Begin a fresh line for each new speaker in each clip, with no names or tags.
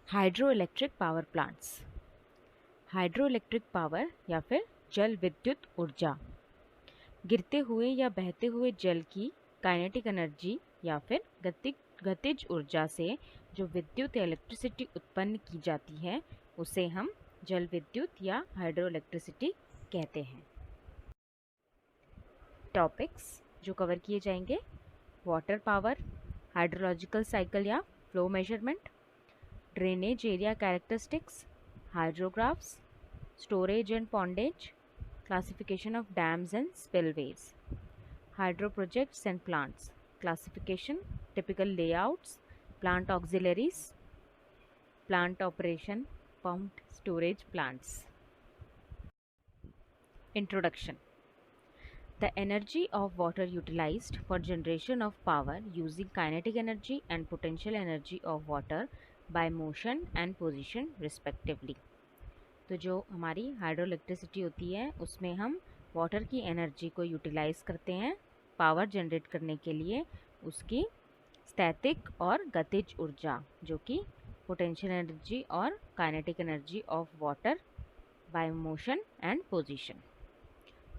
Hydro electric power plants. Hydro electric power या फिर जल विद्युत ऊर्जा गिरते हुए या बहते हुए जल की काइनेटिक एनर्जी या फिर गतिज ऊर्जा से जो विद्युत या इलेक्ट्रिसिटी उत्पन्न की जाती है उसे हम जल विद्युत या हाइड्रो इलेक्ट्रिसिटी कहते हैं। टॉपिक्स जो कवर किए जाएंगे: वाटर पावर, हाइड्रोलॉजिकल साइकिल या flow measurement, drainage area characteristics, hydrographs, storage and pondage, classification of dams and spillways, hydro projects and plants, classification, typical layouts, plant auxiliaries, plant operation, pumped storage plants. Introduction. The energy of water utilized for generation of power using kinetic energy and potential energy of water by motion and position respectively. तो जो हमारी hydro electricity होती है उसमें हम water की energy को utilise करते हैं पावर जनरेट करने के लिए, उसकी स्टैटिक और गतिज ऊर्जा जो कि पोटेंशियल एनर्जी और kinetic energy of water by motion and position.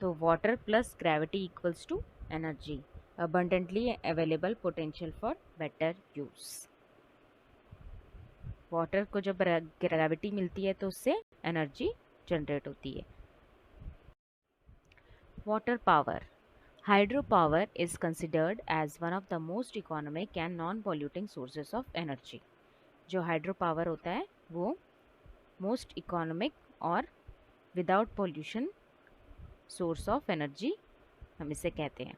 तो water plus gravity equals to energy, abundantly available potential for better use. Water को जब ग्रेविटी मिलती है तो उससे एनर्जी जनरेट होती है। Water power. Hydro power is considered as one of the most economic and non polluting sources of energy. जो hydro power होता है वो मोस्ट इकोनॉमिक और without pollution source of energy हम इसे कहते हैं।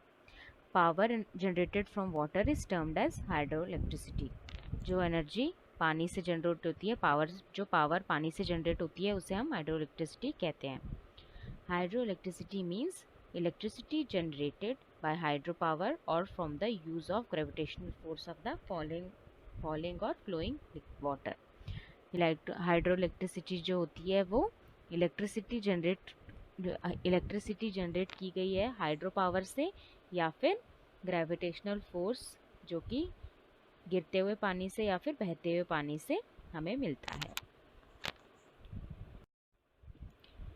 Power generated from water is termed as hydro electricity. जो एनर्जी पानी से जनरेट होती है, जो पावर पानी से जनरेट होती है उसे हम हाइड्रो इलेक्ट्रिसिटी कहते हैं। Hydro electricity means electricity generated by hydro power और from the use of gravitational force of the falling और फ्लोइंग वाटर। हाइड्रो इलेक्ट्रिसिटी जो होती है वो इलेक्ट्रिसिटी जनरेट की गई है हाइड्रो पावर से या फिर ग्रेविटेशनल फोर्स जो कि गिरते हुए पानी से या फिर बहते हुए पानी से हमें मिलता है।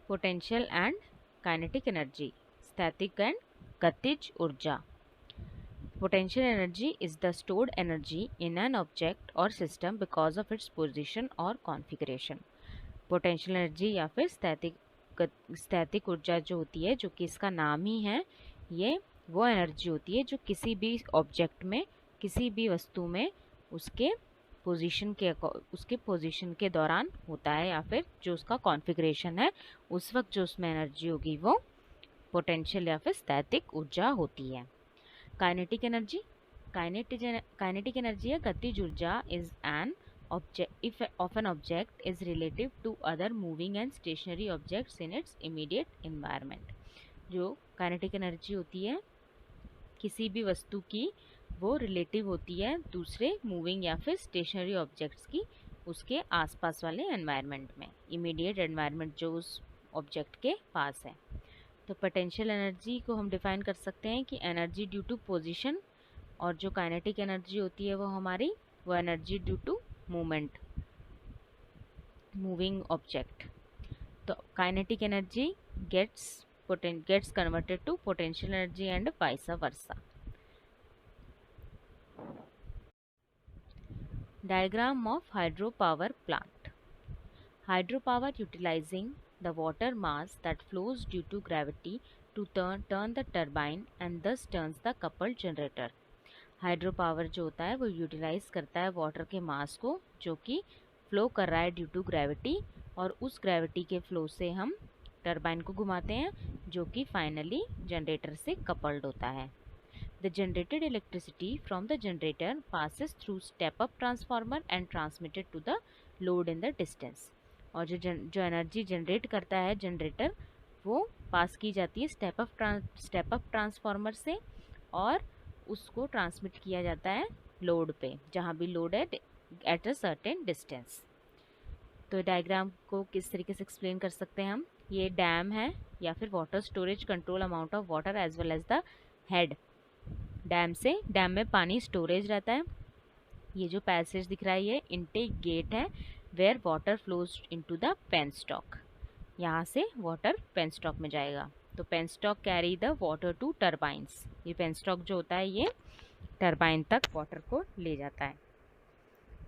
Potential and kinetic energy, static and गतिज ऊर्जा। Potential energy is the stored energy in an object और system because of its position और कॉन्फ़िगरेशन। पोटेंशियल एनर्जी या फिर स्टैटिक ऊर्जा जो होती है, जो कि इसका नाम ही है, ये वो एनर्जी होती है जो किसी भी ऑब्जेक्ट में, किसी भी वस्तु में उसके पोजीशन के दौरान होता है या फिर जो उसका कॉन्फ़िगरेशन है उस वक्त जो उसमें एनर्जी होगी वो पोटेंशियल या फिर स्टैटिक ऊर्जा होती है। Kinetic energy. काइनेटिक एनर्जी या गतिज ऊर्जा is an object of an object is relative to other moving and stationary objects in its immediate environment। जो काइनेटिक एनर्जी होती है किसी भी वस्तु की वो रिलेटिव होती है दूसरे मूविंग या फिर स्टेशनरी ऑब्जेक्ट्स की उसके आसपास वाले एनवायरनमेंट में, इमीडिएट एनवायरनमेंट जो उस ऑब्जेक्ट के पास है। तो पोटेंशियल एनर्जी को हम डिफाइन कर सकते हैं कि एनर्जी ड्यू टू पोजीशन, और जो काइनेटिक एनर्जी होती है वो energy due to movement, moving object. तो kinetic energy gets converted to potential energy and vice versa। Diagram of hydropower plant। Hydropower utilizing the water mass that flows due to gravity to turn the turbine and thus turns the coupled generator। Hydro power जो होता है वो utilise करता है water के मास को जो कि फ्लो कर रहा है ड्यू टू ग्रेविटी, और उस ग्रेविटी के फ्लो से हम टरबाइन को घुमाते हैं जो कि फाइनली जनरेटर से कपल्ड होता है। The generated electricity from the generator passes through step up transformer and transmitted to the load in the distance. और जो एनर्जी जनरेट करता है जनरेटर वो पास की जाती है स्टेप अप ट्रांसफार्मर से और उसको ट्रांसमिट किया जाता है लोड पे, जहाँ भी लोड है एट अ सर्टेन डिस्टेंस। तो डायग्राम को किस तरीके से एक्सप्लेन कर सकते हैं हम, ये डैम है या फिर water storage control amount of water as well as the head. Dam में पानी स्टोरेज रहता है ये जो पैसेज दिख रहा है ये इनटेक गेट है where water flows into the penstock. यहाँ से वाटर पेन स्टॉक में जाएगा। तो penstock carry the water to turbines. ये पेन स्टॉक जो होता है ये टर्बाइन तक वाटर को ले जाता है।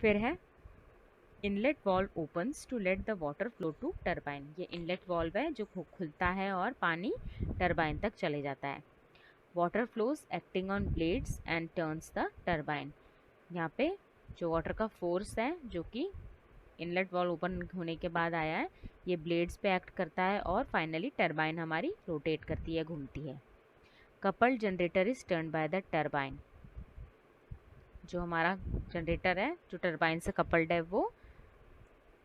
फिर है inlet valve opens to let the water flow to turbine. ये इनलेट वाल्व है जो खुलता है और पानी टर्बाइन तक चले जाता है। Water flows acting on blades and turns the turbine. यहाँ पे जो वाटर का फोर्स है जो कि इनलेट वाल्व ओपन होने के बाद आया है, ये ब्लेड्स पे एक्ट करता है और फाइनली टर्बाइन हमारी रोटेट करती है, घूमती है। Coupled generator is turn by the turbine. जो हमारा जनरेटर है जो टर्बाइन से कपल्ड है वो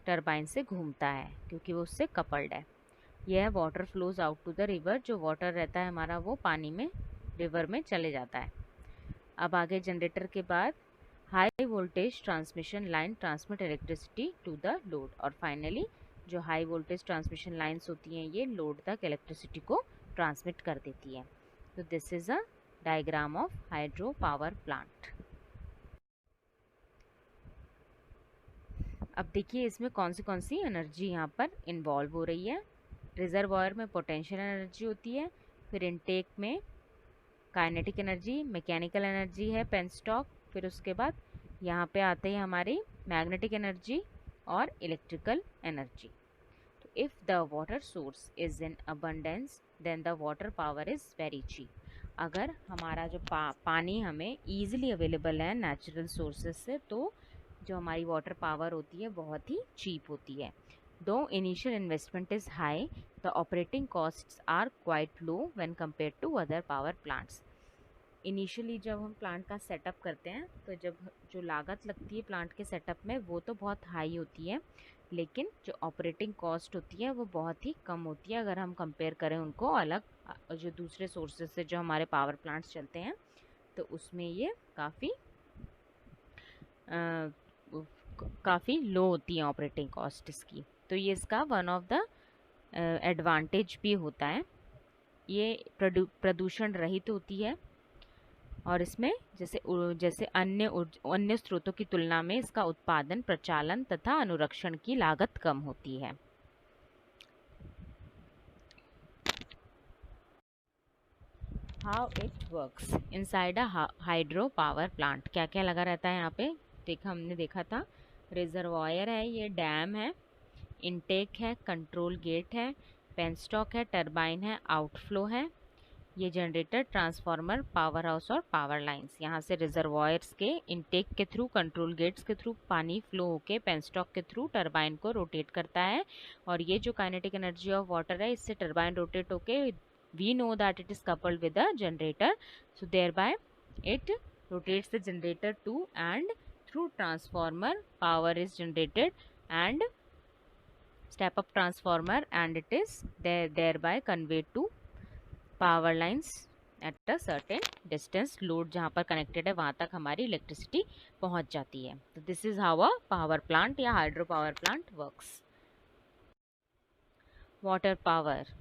टर्बाइन से घूमता है क्योंकि वो उससे कपल्ड है। यह है water flows out to the river. जो वाटर रहता है हमारा वो पानी में रिवर में चले जाता है। अब आगे जनरेटर के बाद high voltage transmission line transmit electricity to the load. और फाइनली जो हाई वोल्टेज ट्रांसमिशन लाइंस होती हैं ये लोड तक इलेक्ट्रिसिटी को ट्रांसमिट कर देती है। तो this is a diagram of hydro power plant. अब देखिए इसमें कौन सी एनर्जी यहाँ पर इन्वॉल्व हो रही है। रिजर्वायर में पोटेंशियल एनर्जी होती है, फिर इनटेक में काइनेटिक एनर्जी, मैकेनिकल एनर्जी है पेन स्टॉक, फिर उसके बाद यहाँ पे आते हैं हमारी मैग्नेटिक एनर्जी और इलेक्ट्रिकल एनर्जी। तो if the water source is in abundance then the water power is very cheap. अगर हमारा जो पानी हमें ईजिली अवेलेबल है नेचुरल सोर्सेज से तो जो हमारी वाटर पावर होती है बहुत ही चीप होती है। Though initial investment is high the operating costs are quite low when compare to other power plants. Initially जब हम प्लांट का सेटअप करते हैं तो जब जो लागत लगती है प्लांट के सेटअप में वो तो बहुत हाई होती है, लेकिन जो ऑपरेटिंग कॉस्ट होती है वो बहुत ही कम होती है अगर हम कंपेयर करें उनको अलग जो दूसरे सोर्सेज से जो हमारे पावर प्लांट्स चलते हैं तो उसमें ये काफ़ी लो होती है ऑपरेटिंग कॉस्ट इसकी। तो ये इसका वन ऑफ द एडवांटेज भी होता है। ये प्रदूषण रहित होती है और इसमें जैसे अन्य स्रोतों की तुलना में इसका उत्पादन, प्रचालन तथा अनुरक्षण की लागत कम होती है। How it works inside a hydro power plant. क्या क्या लगा रहता है यहाँ पे हमने देखा था। रिजर्वायर है, ये डैम है, इनटेक है, कंट्रोल गेट है, पेन स्टॉक है, टरबाइन है, आउटफ्लो है, ये जनरेटर, ट्रांसफार्मर, पावर हाउस और पावर लाइंस। यहाँ से रिजर्वायर्स के इनटेक के थ्रू, कंट्रोल गेट्स के थ्रू पानी फ्लो होके पेन स्टॉक के थ्रू टरबाइन को रोटेट करता है। और ये जो काइनेटिक एनर्जी ऑफ वाटर है इससे टरबाइन रोटेट होके we know that it is coupled with the generator, so thereby it rotates the generator too, and through transformer power is generated and step up transformer and it is thereby conveyed to power lines at a certain distance। Load जहाँ पर connected है वहाँ तक हमारी electricity पहुँच जाती है। तो this is how a power plant या hydro power plant works. Water power.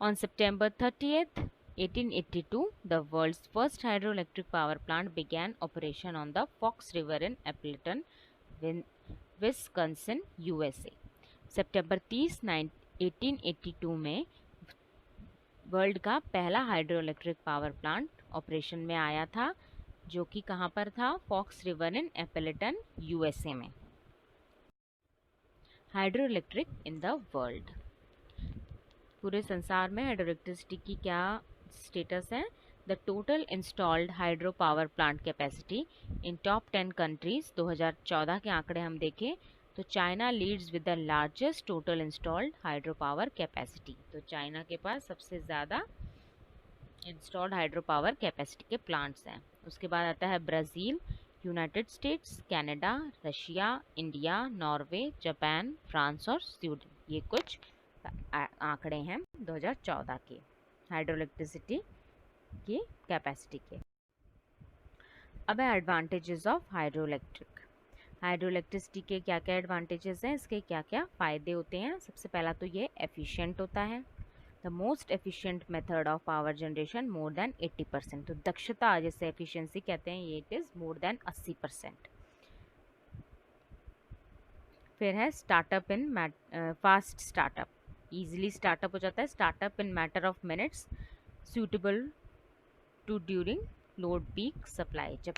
On September 30th, 1882, the world's first hydroelectric power plant began operation on the Fox River in Appleton, Wisconsin, USA। सितंबर 30, 1882 में world का पहला hydroelectric power plant operation में आया था, जो कि कहाँ पर था? Fox River in Appleton, USA में। Hydroelectric in the world. पूरे संसार में हाइड्रोइलेक्ट्रिसिटी की क्या स्टेटस है? The total installed hydro power plant capacity in top 10 countries. 2014 के आंकड़े हम देखें तो China leads with the largest total installed hydro power capacity. तो चाइना के पास सबसे ज़्यादा इंस्टॉल्ड हाइड्रो पावर कैपेसिटी के प्लांट्स हैं। उसके बाद आता है Brazil, United States, Canada, Russia, India, Norway, Japan, France और स्वीडन। ये कुछ आंकड़े हैं 2014 के हाइड्रोइलेक्ट्रिसिटी की कैपेसिटी के। अब है एडवांटेजेस ऑफ हाइड्रोइलेक्ट्रिक। हाइड्रोइलेक्ट्रिसिटी के क्या क्या एडवांटेजेस हैं, इसके क्या क्या फ़ायदे होते हैं? सबसे पहला तो ये एफिशिएंट होता है। The most efficient method of power generation more than 80%। तो दक्षता जैसे एफिशिएंसी कहते हैं ये इट इज़ मोर देन 80%। फिर है startup in fast startup, easily startup हो जाता है, startup in matter of minutes, suitable to during load peak supply. जब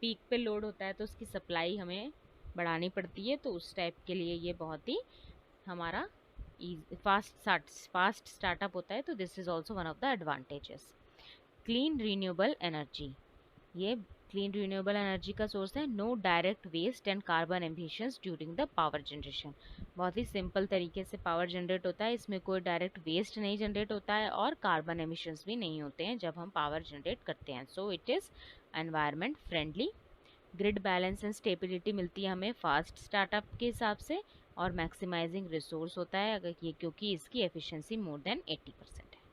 पीक पे लोड होता है तो उसकी सप्लाई हमें बढ़ानी पड़ती है, तो उस टाइप के लिए ये बहुत ही हमारा फास्ट स्टार्टअप होता है। तो this is also one of the advantages. Clean renewable energy, ये क्लीन रिन्यूएबल एनर्जी का सोर्स है। No direct waste and carbon emissions during the power generation, बहुत ही सिंपल तरीके से पावर जनरेट होता है, इसमें कोई डायरेक्ट वेस्ट नहीं जनरेट होता है और कार्बन एमिशंस भी नहीं होते हैं जब हम पावर जनरेट करते हैं। So it is environment friendly. Grid balance and stability मिलती है हमें फास्ट स्टार्टअप के हिसाब से, और मैक्सिमाइजिंग रिसोर्स होता है अगर ये, क्योंकि इसकी एफिशिएंसी मोर देन 80% है।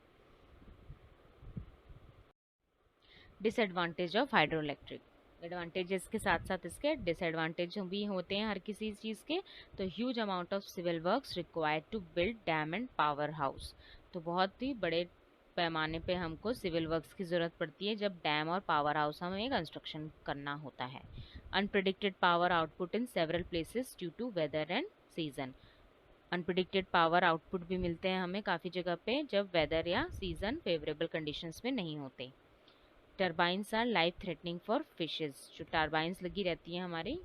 Disadvantage of hydro electric, advantages के साथ साथ इसके डिसएडवांटेज भी होते हैं हर किसी चीज़ के। तो huge amount of civil works required to build dam and power house, तो बहुत ही बड़े पैमाने पे हमको सिविल वर्क्स की ज़रूरत पड़ती है जब डैम और पावर हाउस हमें कंस्ट्रक्शन करना होता है। Unpredicted power output in several places due to weather and season, unpredicted power output भी मिलते हैं हमें काफ़ी जगह पे जब वेदर या सीज़न फेवरेबल कंडीशंस में नहीं होते। Turbines our life threatening for fishes, जो टर्बाइंस लगी रहती हैं हमारी,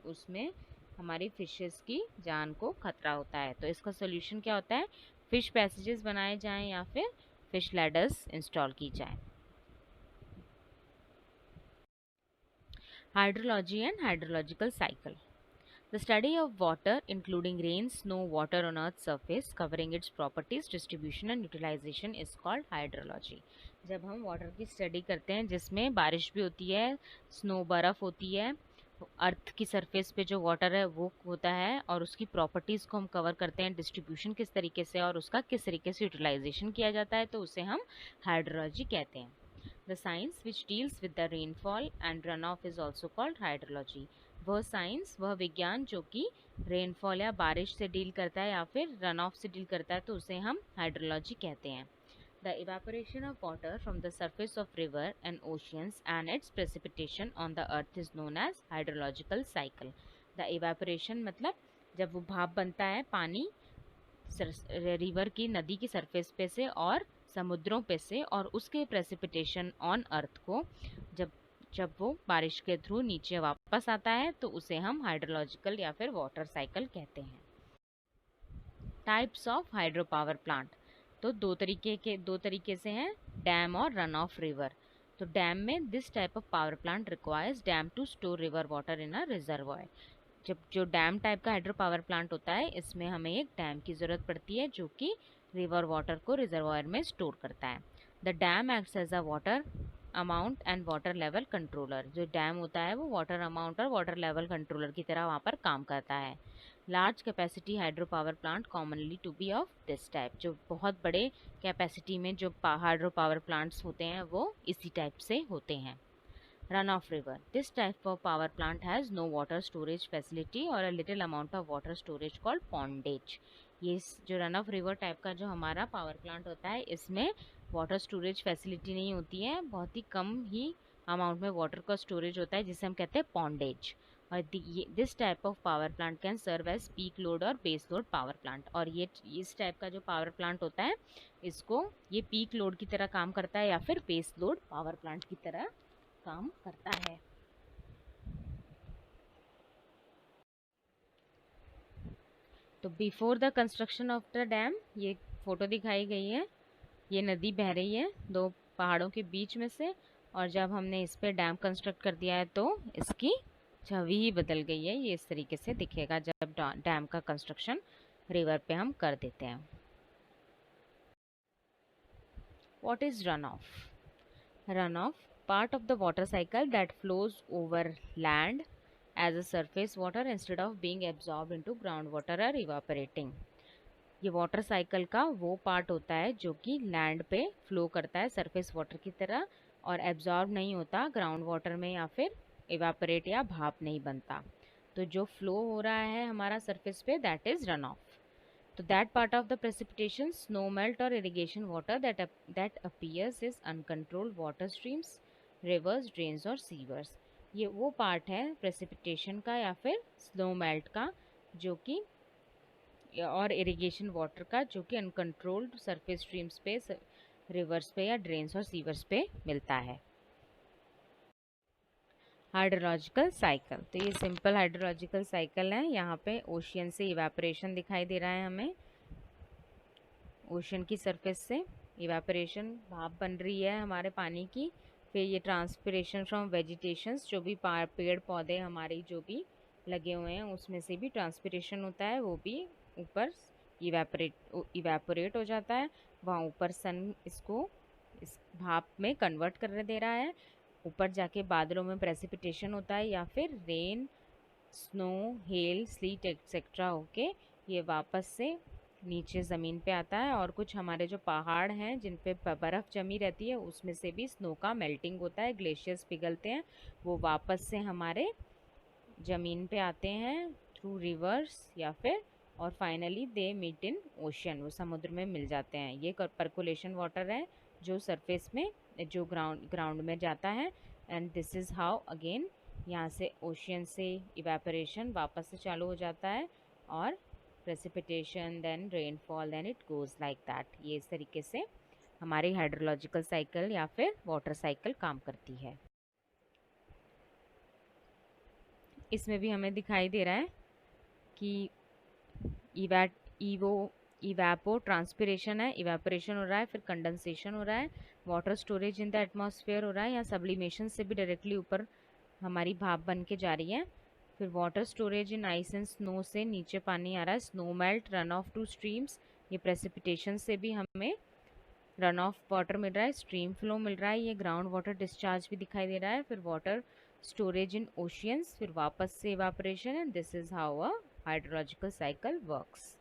उसमें हमारी फिशेस की जान को खतरा होता है। तो इसका सोल्यूशन क्या होता है? फिश पैसेजेस बनाए जाएं या फिर फिश लैडर्स इंस्टॉल की जाए। Hydrology and hydrological cycle, the study of water including rain, snow, water on earth's surface covering its properties, distribution and utilization is called hydrology। जब हम वाटर की स्टडी करते हैं जिसमें बारिश भी होती है, स्नो बर्फ़ होती है, अर्थ की सरफेस पे जो वाटर है वो होता है, और उसकी प्रॉपर्टीज़ को हम कवर करते हैं, डिस्ट्रीब्यूशन किस तरीके से और उसका किस तरीके से यूटिलाइजेशन किया जाता है, तो उसे हम हाइड्रोलॉजी कहते हैं। The science which deals with the rainfall and runoff is also called hydrology। वह साइंस, वह विज्ञान जो कि रेनफॉल या बारिश से डील करता है या फिर रन ऑफ से डील करता है, तो उसे हम हाइड्रोलॉजी कहते हैं। The evaporation of water from the surface of river and oceans and its precipitation on the earth is known as hydrological cycle। The evaporation मतलब जब वो भाप बनता है पानी रिवर की, नदी की सरफेस पे से और समुद्रों पे से, और उसके प्रेसिपिटेशन ऑन अर्थ को जब जब वो बारिश के थ्रू नीचे वापस आता है, तो उसे हम हाइड्रोलॉजिकल या फिर वाटर साइकिल कहते हैं। Types of hydro power plant, तो दो तरीके से हैं, डैम और रन ऑफ रिवर। तो डैम में this type of power plant requires dam to store river water in a reservoir. जब जो डैम टाइप का हाइड्रो पावर प्लांट होता है, इसमें हमें एक डैम की ज़रूरत पड़ती है जो कि रिवर वाटर को रिजर्वायर में स्टोर करता है। The dam acts as a water amount and water level controller, जो डैम होता है वो वाटर अमाउंट और वाटर लेवल कंट्रोलर की तरह वहाँ पर काम करता है। Large capacity hydro power plant commonly to be of this type, जो बहुत बड़े कैपेसिटी में जो हाइड्रो पावर प्लांट्स होते हैं वो इसी टाइप से होते हैं। Run of river, this type of power plant has no water storage facility or a little amount of water storage called pondage। ये जो रन ऑफ रिवर टाइप का जो हमारा पावर प्लांट होता है, इसमें वाटर स्टोरेज फैसिलिटी नहीं होती है, बहुत ही कम ही अमाउंट में वाटर का स्टोरेज होता है जिसे हम कहते हैं पॉन्डेज। और this type of power plant can serve as peak load और बेस लोड पावर प्लांट, और ये इस टाइप का जो पावर प्लांट होता है इसको ये पीक लोड की तरह काम करता है या फिर बेस लोड पावर प्लांट की तरह काम करता है। तो before the construction of the dam, ये फोटो दिखाई गई है, ये नदी बह रही है दो पहाड़ों के बीच में से, और जब हमने इस पे डैम कंस्ट्रक्ट कर दिया है तो इसकी छवि ही बदल गई है। ये इस तरीके से दिखेगा जब डैम का कंस्ट्रक्शन रिवर पे हम कर देते हैं। What is run of? Run of, part of the water cycle that flows over land as a surface water instead of being absorbed into groundwater or evaporating। ये वाटर साइकिल का वो part होता है जो कि लैंड पे flow करता है सरफेस वाटर की तरह, और एब्जॉर्ब नहीं होता ग्राउंड वाटर में या फिर इवापोरेट या भाप नहीं बनता। तो जो फ्लो हो रहा है हमारा सरफेस पे, दैट इज रन ऑफ। तो that part of the precipitation, snow melt or irrigation water that appears is uncontrolled water streams, rivers, drains or sewers। ये वो पार्ट है प्रेसिपिटेशन का या फिर स्नो मेल्ट का जो कि और इरिगेशन वाटर का जो कि अनकंट्रोल्ड सरफेस स्ट्रीम्स पे, रिवर्स पे या ड्रेन्स और सीवर्स पे मिलता है। हाइड्रोलॉजिकल साइकिल, तो ये सिंपल हाइड्रोलॉजिकल साइकिल है। यहाँ पे ओशियन से इवेपोरेशन दिखाई दे रहा है हमें, ओशन की सरफेस से इवेपोरेशन, भाप बन रही है हमारे पानी की। फिर ये ट्रांसपिरेशन फ्रॉम वेजिटेशंस, जो भी पेड़ पौधे हमारे जो भी लगे हुए हैं उसमें से भी ट्रांसपिरेशन होता है, वो भी ऊपर इवेपोरेट हो जाता है। वहाँ ऊपर सन इसको इस भाप में कन्वर्ट कर दे रहा है। ऊपर जाके बादलों में प्रेसिपिटेशन होता है या फिर rain, snow, hello, slit etcetera होके ये वापस से नीचे ज़मीन पे आता है। और कुछ हमारे जो पहाड़ हैं जिन पे बर्फ़ जमी रहती है उसमें से भी स्नो का मेल्टिंग होता है, ग्लेशियर्स पिघलते हैं, वो वापस से हमारे ज़मीन पे आते हैं थ्रू रिवर्स या फिर, और finally they meet in ocean, वो समुद्र में मिल जाते हैं। ये परकोलेशन वाटर है जो सरफेस में, जो ग्राउंड में जाता है। And this is how again यहाँ से ओशियन से इवेपोरेशन वापस से चालू हो जाता है और precipitation, then rainfall, then it goes like that. ये इस तरीके से हमारी हाइड्रोलॉजिकल साइकिल या फिर वाटर साइकिल काम करती है। इसमें भी हमें दिखाई दे रहा है कि इवैट ईवो इवेपो ट्रांसपिरेशन है, इवेपोरेशन हो रहा है, फिर कंडेंसेशन हो रहा है, water storage in the atmosphere हो रहा है, या सब्लिमेशन से भी डायरेक्टली ऊपर हमारी भाप बन के जा रही है। फिर water storage in ice and snow, से नीचे पानी आ रहा है, snow melt, run of two streams, ये प्रेसिपिटेशन से भी हमें रन ऑफ वाटर मिल रहा है, स्ट्रीम फ्लो मिल रहा है, ये ग्राउंड वाटर डिस्चार्ज भी दिखाई दे रहा है। फिर वाटर स्टोरेज इन ओशियंस, फिर वापस से evaporation, and this is how a hydrological cycle works.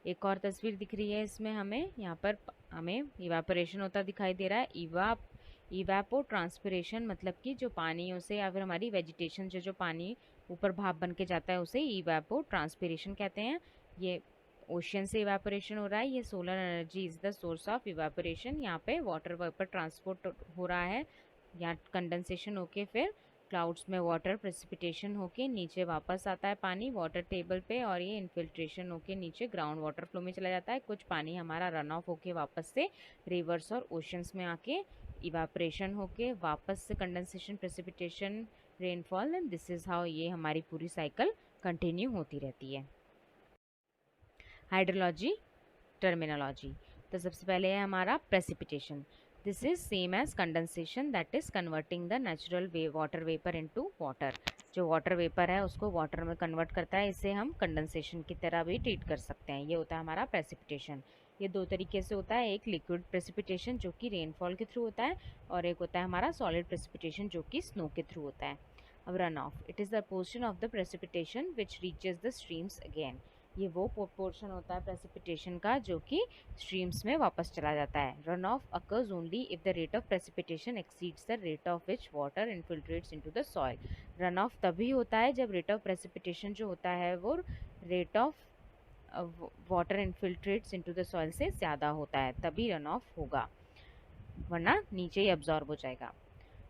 एक और तस्वीर दिख रही है इसमें हमें, यहाँ पर हमें इवापोरेशन होता दिखाई दे रहा है। इवापो ट्रांसपिरेशन मतलब कि जो पानियों से या फिर हमारी वेजिटेशन से जो पानी ऊपर भाप बन के जाता है उसे इवापो ट्रांसपिरेशन कहते हैं। ये ओशियन से इवापोरेशन हो रहा है, ये solar energy is the source of evaporation. यहाँ पे वाटर वेपर ट्रांसपोर्ट हो रहा है, यहाँ कंडेंसेशन होके फिर क्लाउड्स में वाटर प्रेसिपिटेशन होके नीचे वापस आता है पानी वाटर टेबल पे, और ये इन्फिल्ट्रेशन होके नीचे ग्राउंड वाटर फ्लो में चला जाता है। कुछ पानी हमारा रन ऑफ होके वापस से रिवर्स और ओशंस में आके इवापोरेशन होके वापस से condensation, precipitation, rainfall, and this is how ये हमारी पूरी साइकिल कंटिन्यू होती रहती है। हाइड्रोलॉजी टर्मिनोलॉजी, तो सबसे पहले है हमारा precipitation. This is same as condensation, that is converting the natural water vapour into water. जो वाटर वेपर है उसको वाटर में कन्वर्ट करता है, इसे हम कंडेंसेशन की तरह भी ट्रीट कर सकते हैं। ये होता है हमारा प्रेसिपिटेशन। ये दो तरीके से होता है, एक लिक्विड प्रेसिपिटेशन जो कि रेनफॉल के थ्रू होता है, और एक होता है हमारा सॉलिड प्रेसिपिटेशन जो कि स्नो के थ्रू होता है। अब run of, it is the portion of the precipitation which reaches the streams again. ये वो पोर्शन होता है प्रेसिपिटेशन का जो कि स्ट्रीम्स में वापस चला जाता है। Run of occurs only if the rate of precipitation exceeds the rate of which water infiltrates into the soil. Run of तभी होता है जब रेट ऑफ प्रेसिपिटेशन जो होता है वो rate of water infiltrates into the soil से ज़्यादा होता है, तभी रन ऑफ होगा, वरना नीचे ही अब्जॉर्ब हो जाएगा।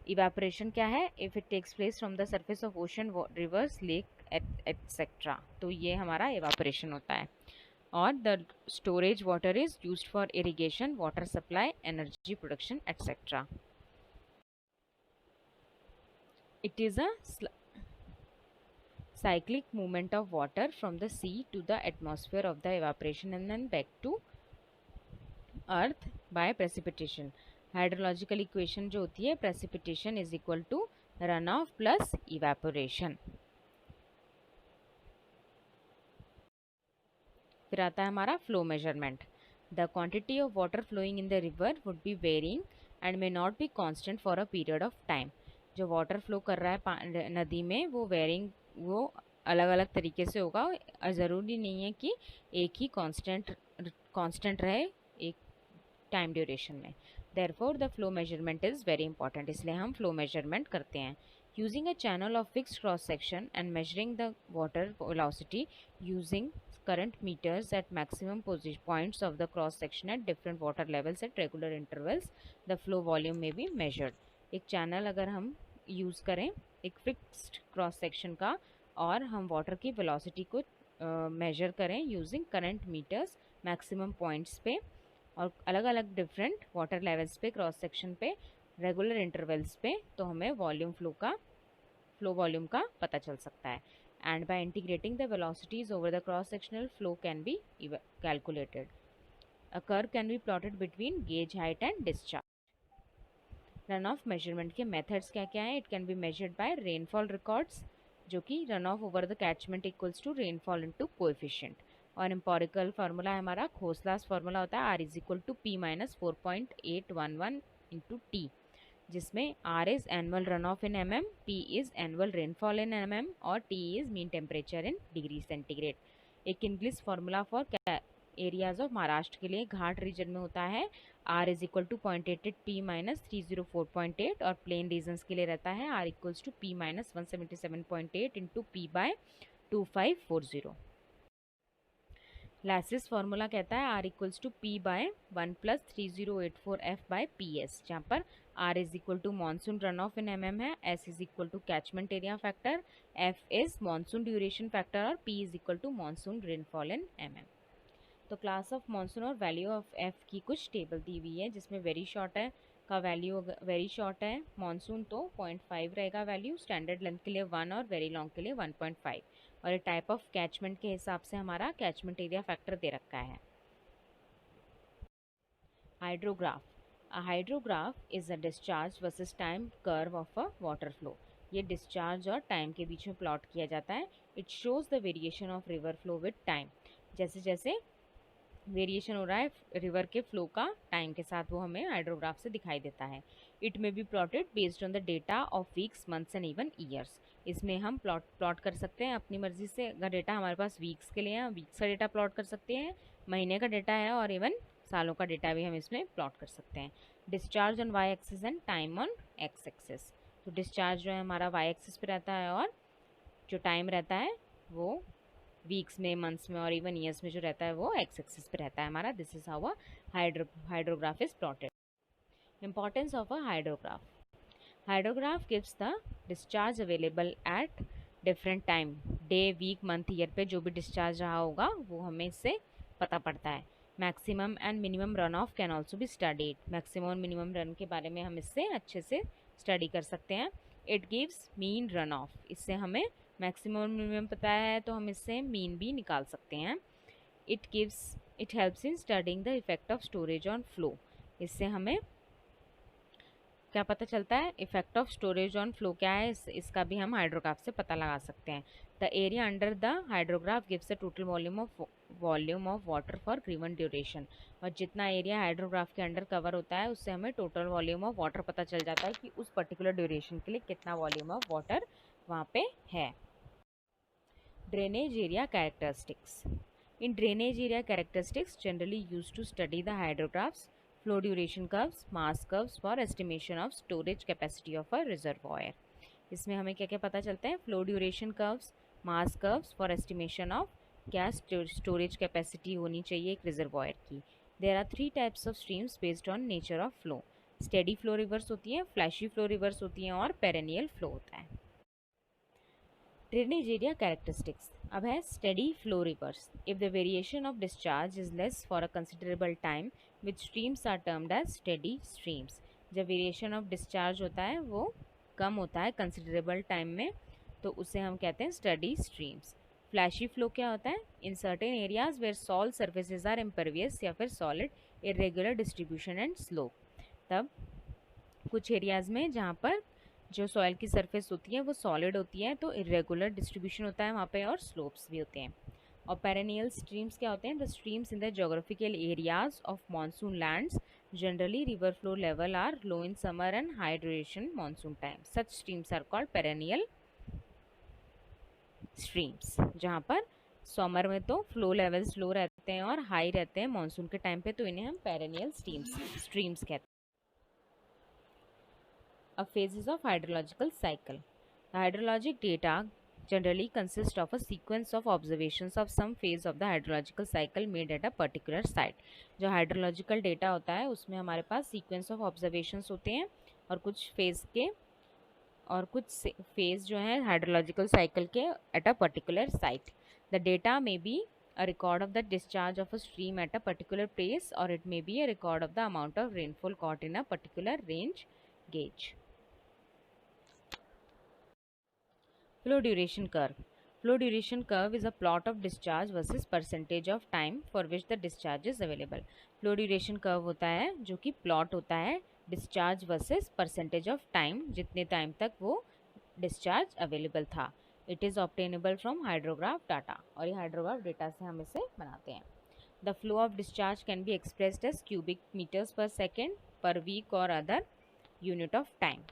इवेपोरेशन क्या है? If it takes place from the surface of ocean, rivers, lake etcetera, तो ये हमारा इवेपोरेशन होता है। और the storage water is used for irrigation, water supply, energy production etcetera. It is a cyclic movement of water from the sea to the atmosphere of the evaporation and then back to earth by precipitation. Hydrological equation जो होती है, precipitation is equal to run off plus evaporation. फिर आता है हमारा flow measurement. The quantity of water flowing in the river would be varying and may not be constant for a period of time. जो water flow कर रहा है नदी में वो वेरिंग, वो अलग अलग तरीके से होगा, ज़रूरी नहीं है कि एक ही कांस्टेंट रहे एक टाइम ड्यूरेशन में। Therefore the flow measurement is very important, इसलिए हम फ्लो मेजरमेंट करते हैं। Using a channel of fixed cross section and measuring the water velocity using current meters at maximum points of the cross section at different water levels at regular intervals, the flow volume may be measured. एक channel अगर हम use करें एक fixed cross section का, और हम water की velocity को मेजर करें using current meters maximum points पे, और अलग अलग डिफरेंट वाटर लेवल्स पे क्रॉस सेक्शन पे रेगुलर इंटरवल्स पे, तो हमें फ्लो वॉल्यूम का पता चल सकता है. And by integrating the velocities over the cross sectional flow can be calculated. A curve can be plotted between gauge height and discharge. Run off measurement के मेथड्स क्या क्या हैं? It can be measured by rainfall records, जो कि run off over the catchment equals to rainfall into coefficient. और empirical formula है हमारा, खोसलास formula होता है R is equal to P minus 4.811 into T, जिसमें R is annual run off in mm, P is annual rainfall in mm और T is mean temperature in degree centigrade. एक English formula for areas of Maharashtra के लिए ghat region में होता है R is equal to 0.88 P minus 304.8, और plain regions के लिए रहता है R equals to P minus 177.8 into P by 2540. Lacey's formula कहता है R equals to P by 1 plus 3084 F by PS, जहाँ पर R is equal to monsoon run off in mm है, S is equal to catchment area factor, F is monsoon duration factor और P is equal to monsoon rainfall in mm. तो class of monsoon और value of F की कुछ table दी हुई है, जिसमें very short है का वैल्यू, वेरी शॉर्ट है मानसून तो 0.5 रहेगा वैल्यू, स्टैंडर्ड लेंथ के लिए 1 और वेरी लॉन्ग के लिए 1.5, और ये टाइप ऑफ कैचमेंट के हिसाब से हमारा कैचमेंट एरिया फैक्टर दे रखा है. Hydrograph. A hydrograph is a discharge versus time curve of a water flow. ये डिस्चार्ज और टाइम के बीच में प्लॉट किया जाता है. It shows the variation of river flow with time. जैसे जैसे वेरिएशन हो रहा है रिवर के फ्लो का टाइम के साथ, वो हमें हाइड्रोग्राफ से दिखाई देता है. It may be plotted based on the data of weeks, months and even years. इसमें हम प्लॉट कर सकते हैं अपनी मर्जी से. अगर डेटा हमारे पास वीक्स के लिए है, वीक्स का डेटा प्लॉट कर सकते हैं, महीने का डेटा है, और इवन सालों का डेटा भी हम इसमें प्लॉट कर सकते हैं. Discharge on Y axis and time on X axis. तो डिस्चार्ज जो है हमारा वाई एक्सिस पे रहता है, और जो टाइम रहता है वो वीक्स में, मंथ्स में और इवन ईयर्स में जो रहता है वो एक्स एक्सिस पे रहता है हमारा. This is how a hydrograph is plotted. Importance of a hydrograph. Hydrograph gives the discharge available at different time, day, week, month, year पे जो भी डिस्चार्ज रहा होगा वो हमें इससे पता पड़ता है. Maximum and minimum run of can also be studied. Maximum और मिनिमम रन के बारे में हम इससे अच्छे से स्टडी कर सकते हैं. It gives mean run of. इससे हमें मैक्सिमम और मिनिमम पता है तो हम इससे मीन भी निकाल सकते हैं. It helps in studying the effect of storage on flow. इससे हमें क्या पता चलता है? Effect of storage on flow क्या है, इसका भी हम हाइड्रोग्राफ से पता लगा सकते हैं. The area under the hydrograph gives the total volume of water for given duration. और जितना एरिया हाइड्रोग्राफ के अंडर कवर होता है उससे हमें टोटल वॉल्यूम ऑफ वाटर पता चल जाता है कि उस पर्टिकुलर ड्यूरेशन के लिए कितना वॉल्यूम ऑफ वाटर वहाँ पे है. Drainage area characteristics. In drainage area characteristics generally used to study the hydrographs, flow duration curves, mass curves for estimation of storage capacity of a reservoir. इसमें हमें क्या क्या पता चलता है? Flow duration curves, mass curves for estimation of क्या storage capacity होनी चाहिए एक रिजर्वॉयर की. There are 3 types of streams based on nature of flow. Steady flow rivers होती हैं, फ्लैशी फ्लो रिवर्स होती हैं, और पेरेनियल फ्लो होता है. Drainage area characteristics. अब है steady flow rivers. If the variation of discharge is less for a considerable time, which streams are termed as steady streams. जब वेरिएशन ऑफ डिस्चार्ज होता है वो कम होता है कंसिडरेबल टाइम में, तो उसे हम कहते हैं स्टेडी स्ट्रीम्स. फ्लैशी फ्लो क्या होता है? In certain areas where salt surfaces are impervious या फिर solid, irregular distribution and slope. तब कुछ एरियाज में जहाँ पर जो सॉइल की सरफेस होती है वो सॉलिड होती है, तो इरेगुलर डिस्ट्रीब्यूशन होता है वहाँ पे, और स्लोप्स भी होते हैं. और पेरेनियल स्ट्रीम्स क्या होते हैं? The streams in the geographical areas of monsoon lands. Generally river flow level are low in summer and high duration monsoon time. Such streams are called perennial streams. जहाँ पर summer में तो flow levels low रहते हैं और high रहते हैं monsoon के टाइम पे, तो इन्हें हम पेरेनियल स्ट्रीम्स कहते हैं. Phases of hydrological cycle. The hydrologic data generally consist of a sequence of observations of some phase of the hydrological cycle made at a particular site. जो hydrological data होता है उसमें हमारे पास sequence of observations होते हैं, और कुछ phase जो है हाइड्रोलॉजिकल साइकिल के at a particular site. The data may be a record of the discharge of a stream at a particular place, or it may be a record of the amount of rainfall caught in a particular range gauge. Flow duration curve. Flow duration curve is a plot of discharge versus percentage of time for which the discharge is available. Flow duration curve होता है जो कि plot होता है discharge versus percentage of time, जितने time तक वो discharge available था. It is obtainable from hydrograph data, और ये hydrograph data से हम इसे बनाते हैं. The flow of discharge can be expressed as cubic meters per second, per week or other unit of time.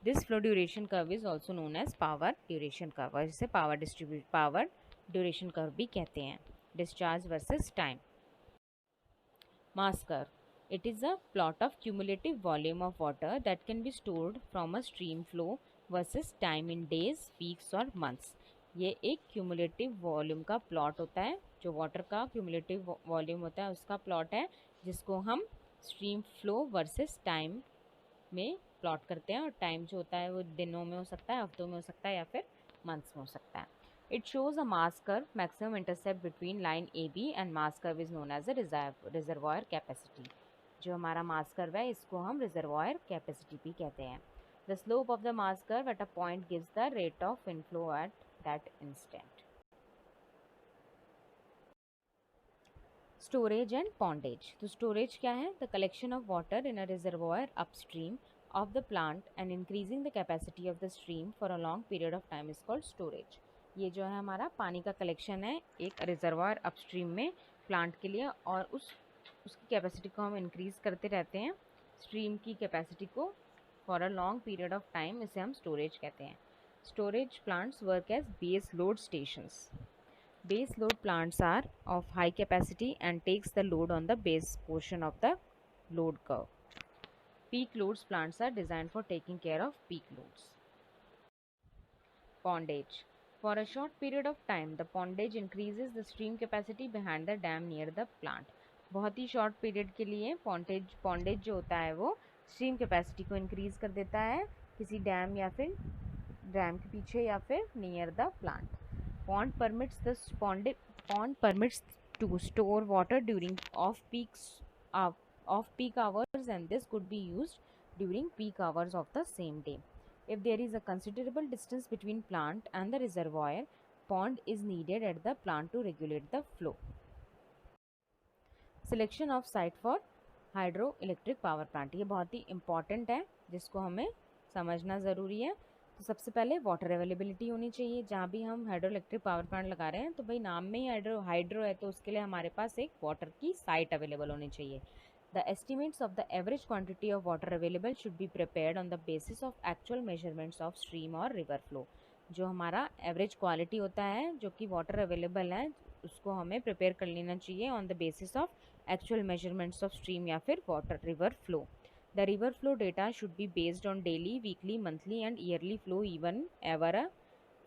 This flow duration curve is also known as power duration curve, और इसे power duration curve भी कहते हैं. Discharge versus time. Mass curve. It is a plot of cumulative volume of water that can be stored from a stream flow versus time in days, weeks और months. ये एक cumulative volume का plot होता है, जो water का cumulative volume होता है उसका plot है, जिसको हम stream flow versus time में प्लॉट करते हैं. और टाइम जो होता है वो दिनों में हो सकता है, हफ्तों में हो सकता है, या फिर मंथ्स में हो सकता है. It shows a mass curve. Maximum intercept between line A B and mass curve is known as a reservoir capacity. जो हमारा मास कर्व है इसको हम रिजर्वॉयर कैपेसिटी भी कहते हैं. The slope of the mass curve at a point gives the rate of inflow at that instant. Storage and pondage. तो storage क्या है? The collection of water in a reservoir upstream of the plant and increasing the capacity of the stream for a long period of time is called storage. ये जो है हमारा पानी का collection है एक रिजर्वायर अपस्ट्रीम में प्लांट के लिए, और उसकी कैपेसिटी को हम इंक्रीज करते रहते हैं, स्ट्रीम की कैपेसिटी को for a long period of time. इसे हम स्टोरेज कहते हैं. Storage plants work as base load stations. Base load plants are of high capacity and takes the load on the base portion of the load curve. Peak loads plants are designed for taking care of peak loads. Pondage. For a short period of time, the pondage increases the stream capacity behind the dam near the plant. बहुत ही short period के लिए pondage जो होता है वो stream capacity को increase कर देता है किसी dam या फिर dam के पीछे या फिर near the plant. Pond permits to store water during off-peak hours, and this could be used during peak hours of the same day. If there is a considerable distance between plant and the reservoir, pond is needed at the plant to regulate the flow. Selection of site for hydroelectric power plant. ये बहुत ही important है जिसको हमें समझना ज़रूरी है. तो सबसे पहले वाटर अवेलेबिलिटी होनी चाहिए. जहाँ भी हम हाइड्रो इलेक्ट्रिक पावर प्लांट लगा रहे हैं तो भाई नाम में ही हाइड्रो है, तो उसके लिए हमारे पास एक वाटर की साइट अवेलेबल होनी चाहिए. The estimates of the average quantity of water available should be prepared on the basis of actual measurements of stream or river flow. जो हमारा एवरेज क्वालिटी होता है जो कि वाटर अवेलेबल है उसको हमें प्रिपेयर कर लेना चाहिए on the basis of actual measurements of stream या फिर water river flow. The river flow data should be based on daily, weekly, monthly and yearly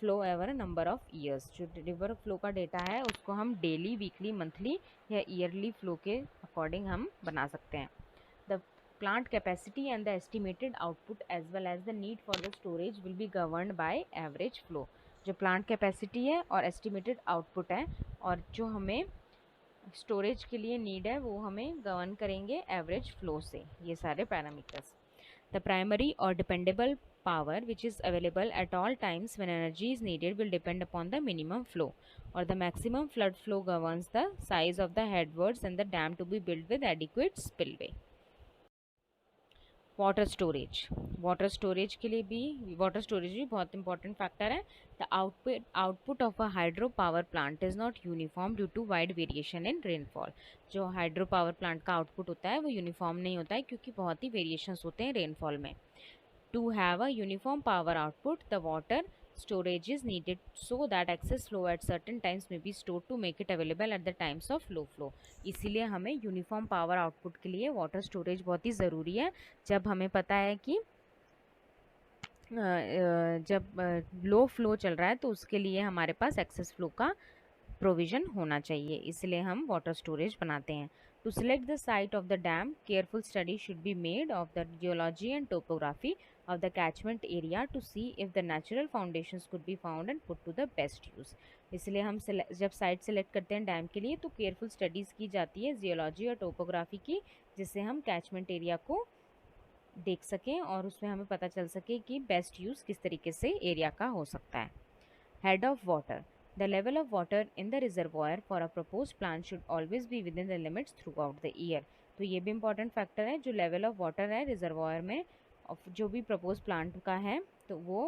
flow over number of years. जो river flow का data है उसको हम daily, weekly, monthly या yearly flow के according हम बना सकते हैं. The plant capacity and the estimated output as well as the need for the storage will be governed by average flow. जो प्लांट कैपेसिटी है और एस्टिमेटेड आउटपुट है और जो हमें स्टोरेज के लिए नीड है वो हमें गवर्न करेंगे एवरेज फ्लो से. ये सारे parameters. The primary or dependable power which is available at all times when energy is needed will depend upon the minimum flow, or the maximum flood flow governs the size of the headwards and the dam to be built with adequate spillway. Water storage के लिए भी water storage भी बहुत important factor है. The output of a hydro power plant is not uniform due to wide variation in rainfall. जो hydro power plant का output होता है वो यूनिफॉर्म नहीं होता है क्योंकि बहुत ही वेरिएशंस होते हैं रेनफॉल में. To have a uniform power output, the water storage is needed so that excess flow at certain times may be stored to make it available at the times of low flow. इसीलिए हमें uniform power output के लिए water storage बहुत ही ज़रूरी है. जब हमें पता है कि जब लो फ्लो चल रहा है तो उसके लिए हमारे पास एक्सेस फ्लो का प्रोविज़न होना चाहिए, इसलिए हम वाटर स्टोरेज बनाते हैं. To select the site of the dam, careful study should be made of the geology and topography of the catchment area to see if the natural foundations could be found and put to the best use. इसलिए हम जब site select करते हैं dam के लिए तो careful studies की जाती है जियोलॉजी और टोपोग्राफी की, जिससे हम कैचमेंट एरिया को देख सकें और उसमें हमें पता चल सके कि बेस्ट यूज़ किस तरीके से एरिया का हो सकता है. Head of water. The level of water in the reservoir for a proposed plant should always be within the limits throughout the year. तो ये भी important factor है, जो level of water है reservoir में जो भी proposed plant का है तो वो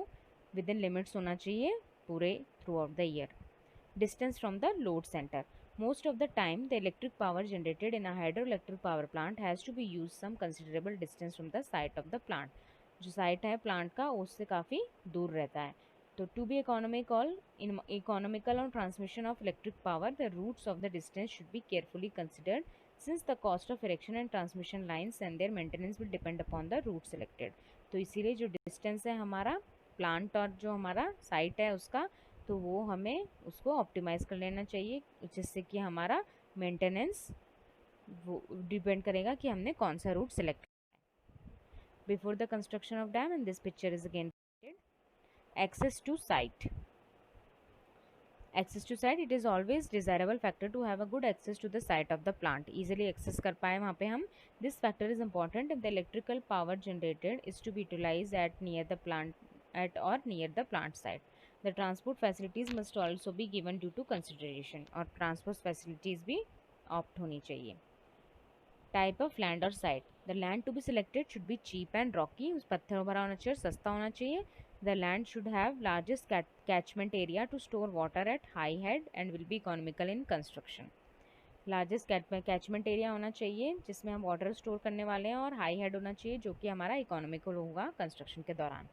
within limits होना चाहिए पूरे throughout the year. Distance from the load center. Most of the time, the electric power generated in a hydroelectric power plant has to be used some considerable distance from the site of the plant. जो site है plant का उससे काफ़ी दूर रहता है. So to be economical on transmission of electric power, the routes of the distance should be carefully considered since the cost of erection and transmission lines and their maintenance will depend upon the route selected. तो इसीलिए जो distance है हमारा plant और जो हमारा site है उसका, तो वो हमें उसको ऑप्टिमाइज़ कर लेना चाहिए जिससे कि हमारा मेंटेनेंस वो डिपेंड करेगा कि हमने कौन सा रूट सेलेक्ट किया है. Before the construction of dam, and this picture is again access to site. Access to site, it is always desirable factor to have a good access to the site of the plant. Easily access कर पाए वहाँ पे हम. This factor is important if the electrical power generated is to be utilized at or near the plant site. The transport facilities must also be given due to consideration. और transport facilities भी opt होनी चाहिए. Type of land or site. The land to be selected should be cheap and rocky. उस पत्थरों भरा होना चाहिए, सस्ता होना चाहिए. The land should have largest catchment area to store water at high head and will be economical in construction. Largest catchment area होना चाहिए जिसमें हम वाटर स्टोर करने वाले हैं और हाई हेड होना चाहिए जो कि हमारा इकोनॉमिकल होगा कंस्ट्रक्शन के दौरान.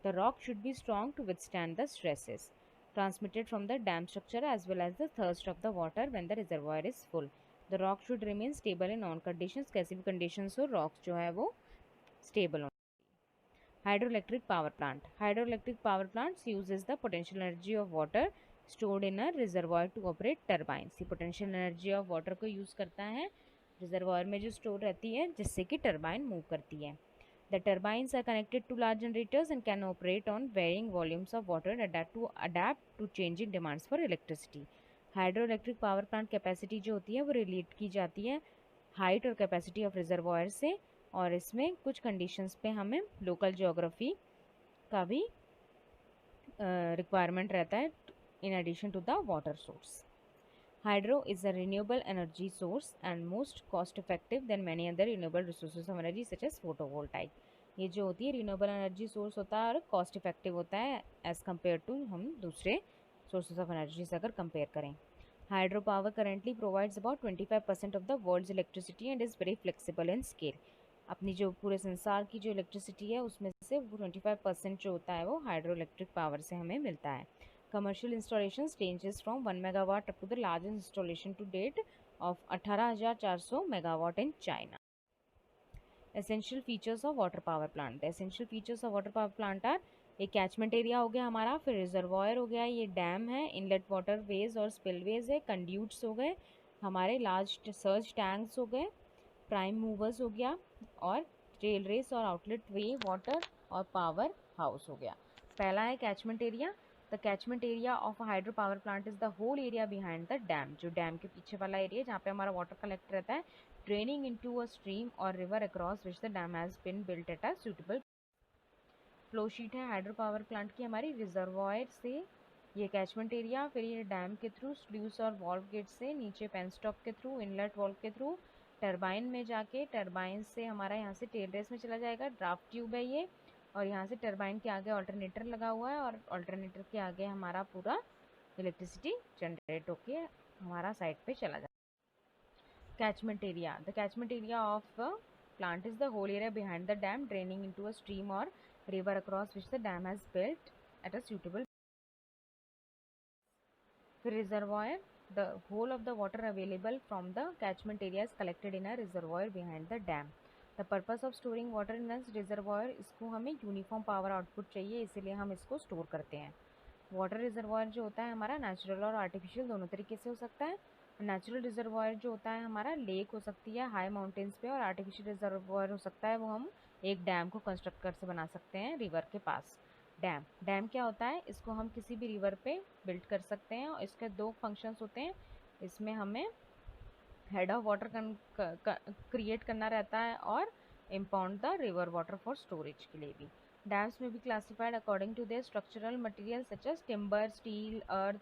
The rock should be strong to withstand the stresses transmitted from the dam structure as well as the thirst of the water when the reservoir is full. The rock should remain stable in all conditions. कैसी भी conditions हो, rocks जो है वो stable हो. Hydroelectric power plant. Hydroelectric power plants uses the potential energy of water stored in a reservoir to operate turbines. ये potential energy of water को use करता है reservoir में जो store रहती है जिससे कि turbine move करती है. The turbines are connected to large generators and can operate on varying volumes of water adapt to changing demands for electricity. Hydroelectric power plant capacity जो होती है वो relate की जाती है height और capacity of reservoir से, और इसमें कुछ कंडीशंस पे हमें लोकल ज्योग्राफी का भी रिक्वायरमेंट रहता है in addition to the water source. Hydro is a renewable energy source and most cost effective than many other renewable resources of energy such as photovoltaic. ये जो होती है रिन्यूएबल एनर्जी सोर्स होता है और कॉस्ट इफेक्टिव होता है as compare to हम दूसरे सोर्सेज ऑफ एनर्जी से अगर कंपेयर करें. Hydro power currently provides about 25% of the world's electricity and is very flexible in scale. अपनी जो पूरे संसार की जो इलेक्ट्रिसिटी है उसमें से 25% जो होता है वो हाइड्रो इलेक्ट्रिक पावर से हमें मिलता है. Commercial installation ranges from 1 megawatt up to the largest installation to date of 18,400 megawatt in China. Essential features of water power plant. The essential features of water power plant are, एक catchment area हो गया हमारा, फिर reservoir हो गया, ये dam है, inlet water veg और स्पिलवेज है, कंड्यूट्स हो गए, हमारे लार्ज सर्ज टैंक्स हो गए, प्राइम मूवर्स हो गया, और टेल रेस और आउटलेट वे वाटर और पावर हाउस हो गया. पहला है catchment area. The catchment area of a hydro power plant is the whole area behind the dam. जो डैम के पीछे वाला एरिया जहाँ पे हमारा वाटर कलेक्ट रहता है, ड्रेनिंग इनटू अ स्ट्रीम और river across which the dam has been built at a suitable. Flow sheet है हाइड्रो पावर प्लांट की हमारी. रिजर्वायर से ये कैचमेंट एरिया, फिर ये डैम के थ्रू स्लूस और वॉल्व गेट से, नीचे पेनस्टॉक के थ्रू, इनलेट वॉल्व के थ्रू, टरबाइन में जाके, टरबाइन से हमारा यहाँ से टेल रेस में चला जाएगा. ड्राफ्ट ट्यूब है ये, और यहाँ से टरबाइन के आगे ऑल्टरनेटर लगा हुआ है, और ऑल्टरनेटर के आगे हमारा पूरा इलेक्ट्रिसिटी जनरेट होके हमारा साइड पे चला जाएगा. Catchment area. The catchment area of plant is the whole area behind the dam draining into a stream और river across which the dam has built at a suitable. Reservoir. The whole of the water available from the catchment area is collected in a reservoir behind the dam. The purpose of storing water in this reservoir, इसको हमें uniform power output चाहिए, इसीलिए हम इसको store करते हैं. Water reservoir जो होता है हमारा नेचुरल और आर्टिफिशियल दोनों तरीके से हो सकता है. नेचुरल रिजर्वायर जो होता है हमारा लेक हो सकती है हाई माउंटेन्स पे, और आर्टिफिशियल रिजर्वायर हो सकता है वो हम एक डैम को कंस्ट्रक्ट कर से बना सकते हैं रिवर के पास। डैम डैम क्या होता है, इसको हम किसी भी रिवर पे बिल्ड कर सकते हैं और इसके दो फंक्शंस होते हैं। इसमें हमें हेड ऑफ वाटर क्रिएट करना रहता है और impound the river water for storage के लिए भी। डैम्स में भी classified according to their structural material such as timber, steel, earth,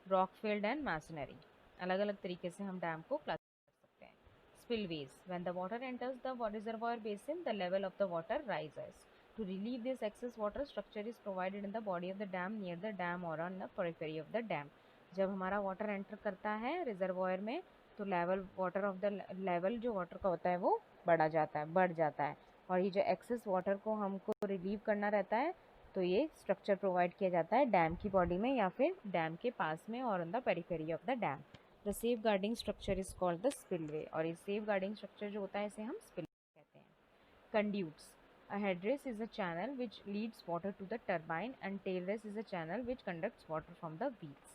rock filled and masonry. अलग अलग तरीके से हम डैम को क्लासिफाई कर सकते हैं। Spillways, when the water enters the reservoir basin the level of the water rises. To relieve this excess water, structure is provided in the body of the dam, near the dam or on the periphery of the dam. जब हमारा water enter करता है reservoir में तो level जो water का होता है वो बढ़ जाता है, और ये जो एक्सेस वाटर को हमको रिलीव करना रहता है तो ये स्ट्रक्चर प्रोवाइड किया जाता है डैम की बॉडी में या फिर डैम के पास में और on the periphery of the dam. The safeguarding structure is called the spillway, और ये सेफ गार्डिंग स्ट्रक्चर जो होता है इसे हम स्पिलवे कहते हैं। Conduits, a headrace is a channel which leads water to the turbine and tailrace is a channel which conducts water from the wheels.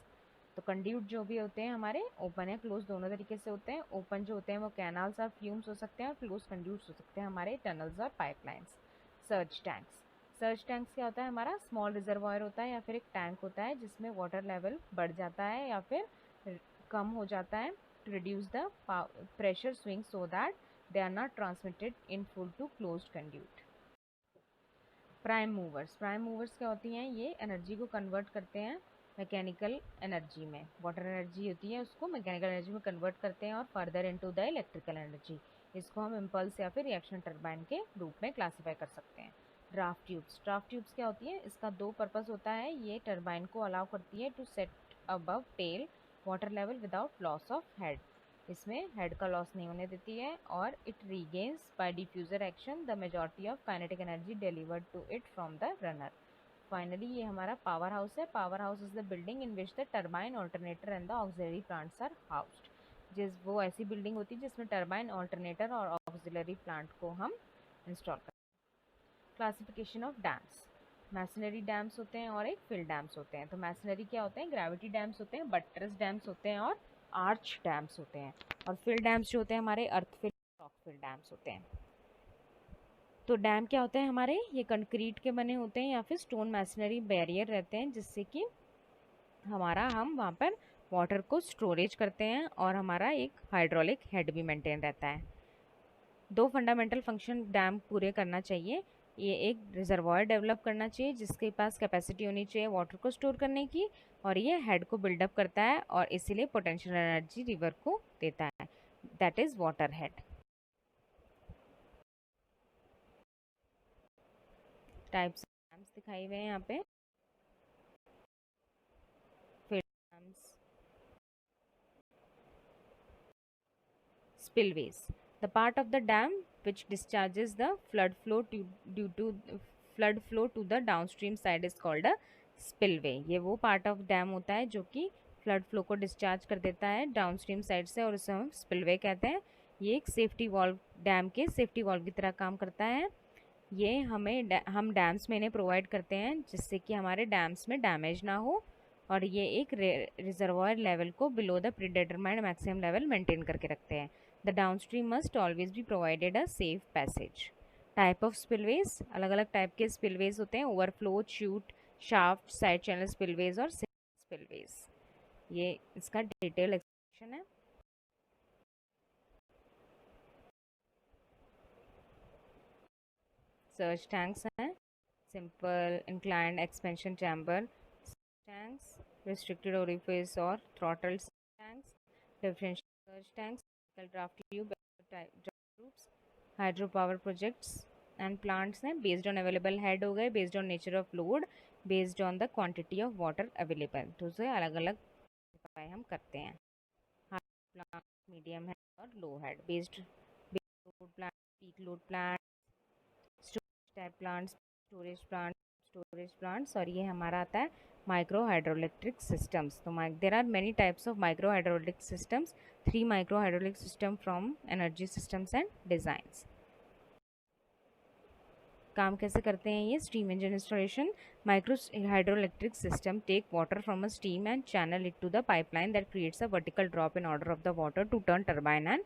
तो कंड्यूट जो भी होते हैं हमारे ओपन है क्लोज दोनों तरीके से होते हैं। ओपन जो होते हैं वो कैनाल्स और फ्यूम्स हो सकते हैं, और क्लोज कंड्यूट्स हो सकते हैं हमारे टनल्स और pipelines. Search tanks, search tanks क्या होता है, हमारा स्मॉल रिजर्वायर होता है या फिर एक टैंक होता है जिसमें वाटर लेवल बढ़ जाता है या फिर कम हो जाता है to reduce the pressure swing so that they are not transmitted in full to closed conduit. Prime movers, prime movers क्या होती हैं, ये एनर्जी को कन्वर्ट करते हैं मैकेनिकल एनर्जी में। वाटर एनर्जी होती है उसको मैकेनिकल एनर्जी में कन्वर्ट करते हैं और further into the electrical energy. इसको हम इम्पल्स या फिर रिएक्शन टर्बाइन के रूप में क्लासीफाई कर सकते हैं। ड्राफ्ट ट्यूब्स, ड्राफ्ट ट्यूब्स क्या होती है, इसका दो पर्पस होता है। ये टर्बाइन को अलाउ करती है to set above tail water level without loss of head, इसमें हेड का लॉस नहीं होने देती है, और it regains by diffuser action the majority of kinetic energy delivered to it from the runner. Finally ये हमारा पावर हाउस है। Power house is the building in which the turbine alternator and the auxiliary plants are housed. वो ऐसी building होती है जिसमें turbine alternator और auxiliary plant को हम इंस्टॉल करते हैं। Classification of dams, masonry dams होते हैं और एक फिल डैम्स होते हैं। तो मैसनरी क्या होते हैं, ग्रेविटी डैम्स होते हैं, बट्रेस डैम्स होते हैं और आर्च डैम्स होते हैं। और फिल डैम्स जो होते हैं हमारे अर्थ फिल, रॉक फिल डैम्स होते हैं। तो डैम क्या होते हैं हमारे, ये कंक्रीट के बने होते हैं या फिर स्टोन मैसनरी बैरियर रहते हैं जिससे कि हम वहाँ पर वाटर को स्टोरेज करते हैं और हमारा एक हाइड्रोलिक हेड भी मेंटेन रहता है। दो फंडामेंटल फंक्शन डैम पूरे करना चाहिए। ये एक रिजर्वायर डेवलप करना चाहिए जिसके पास कैपेसिटी होनी चाहिए वाटर को स्टोर करने की, और ये हेड को बिल्डअप करता है और इसीलिए पोटेंशियल एनर्जी रिवर को देता है, that is water head. Types of dams दिखाई हुए हैं यहाँ पे। फिर dams, spillways, the part of the dam which discharges the flood flow to the downstream side is called a spillway। ये वो पार्ट ऑफ डैम होता है जो कि फ्लड फ्लो को डिस्चार्ज कर देता है डाउनस्ट्रीम साइड से, और उसे हम स्पिलवे कहते हैं। ये एक सेफ्टी वॉल्व, डैम के सेफ्टी वॉल्व की तरह काम करता है। ये हम डैम्स में इन्हें प्रोवाइड करते हैं जिससे कि हमारे डैम्स में डैमेज ना हो, और ये एक रिजर्वायर लेवल को below the predetermined maximum level maintain करके रखते हैं। The downstream must always be provided a safe passage. Type of spillways, अलग अलग टाइप के स्पिलवेज होते हैं, overflow, shoot, shaft, side channel spillways और स्पिलवेज। ये इसका डिटेल एक्सप्लेनेशन है। सर्च टैंक्स हैं, simple inclined expansion chamber tanks, restricted orifice or throttled tanks, differential surge tanks, draft tube, draft tubes, hydropower projects and plants हैं based on available head हो गए, based on nature of load, based on the quantity of water available। तो उसे अलग अलग हम करते हैं। प्लांट, मीडियम हेड और low head, based load plant, peak load plant, storage type plants, storage plants, और ये हमारा आता है माइक्रो हाइड्रोइलेक्ट्रिक सिस्टम्स। तो there are many types of micro hydroelectric systems, 3 micro hydroelectric system from energy systems and designs. काम कैसे करते हैं ये steam engine installation. Micro hydroelectric system take water from a steam and channel it to the pipeline that creates a vertical drop in order of the water to turn turbine and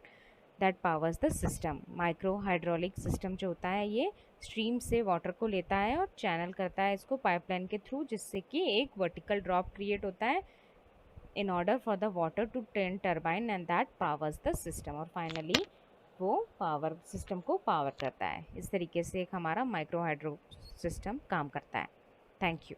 that powers the system. Micro hydraulic system जो होता है ये stream से water को लेता है और channel करता है इसको पाइपलाइन के थ्रू, जिससे कि एक वर्टिकल ड्रॉप क्रिएट होता है in order for the water to turn turbine and that powers the system. और फाइनली वो पावर सिस्टम को पावर करता है. इस तरीके से एक हमारा माइक्रो हाइड्रो सिस्टम काम करता है. Thank you.